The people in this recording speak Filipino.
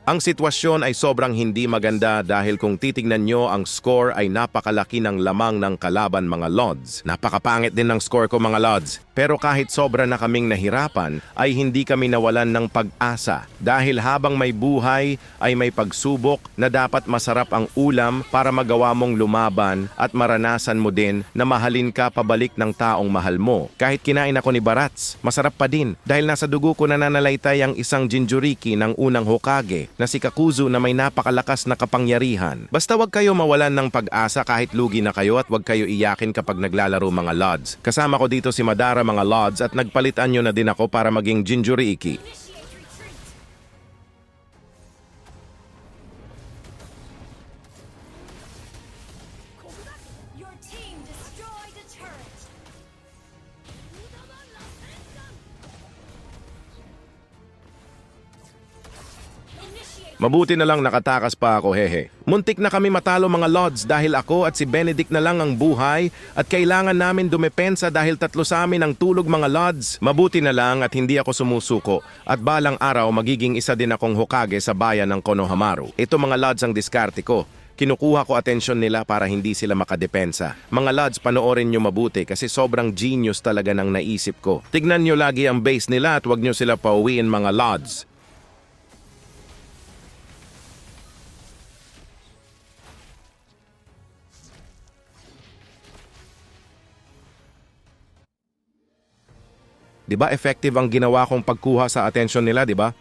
Ang sitwasyon ay sobrang hindi maganda dahil kung titignan nyo ang score ay napakalaki ng lamang ng kalaban mga Lods. Napakapangit din ng score ko mga Lods. Pero kahit sobra na kaming nahirapan ay hindi kami nawalan ng pag-asa dahil habang may buhay ay may pagsubok na dapat masarap ang ulam para magawa mong lumaban at maranasan mo din na mahalin ka pabalik ng taong mahal mo. Kahit kinain ako ni Barats, masarap pa din dahil nasa dugo ko nananalaytay ang isang Jinchuriki ng unang Hokage na si Kakuzu na may napakalakas na kapangyarihan. Basta wag kayo mawalan ng pag-asa kahit lugi na kayo at wag kayo iyakin kapag naglalaro mga Lods. Kasama ko dito si Madara mga Lods at nagpalitan nyo na din ako para maging Jinchuriki. Your team destroyed a turret. Initiate. Mabuti na lang nakatakas pa ako, hehe. Muntik na kami matalo mga Lods dahil ako at si Benedict na lang ang buhay at kailangan namin dumepensa dahil tatlo sa amin ang tulog mga Lods. Mabuti na lang at hindi ako sumusuko at balang araw magiging isa din akong Hokage sa bayan ng Konohamaru. Ito mga Lods ang diskarte ko. Kinukuha ko atensyon nila para hindi sila makadepensa. Mga Lods, panoorin nyo mabuti kasi sobrang genius talaga ng naisip ko. Tignan nyo lagi ang base nila at wag nyo sila pauwiin mga Lods. Di ba effective ang ginawa kong pagkuha sa atensyon nila, di ba?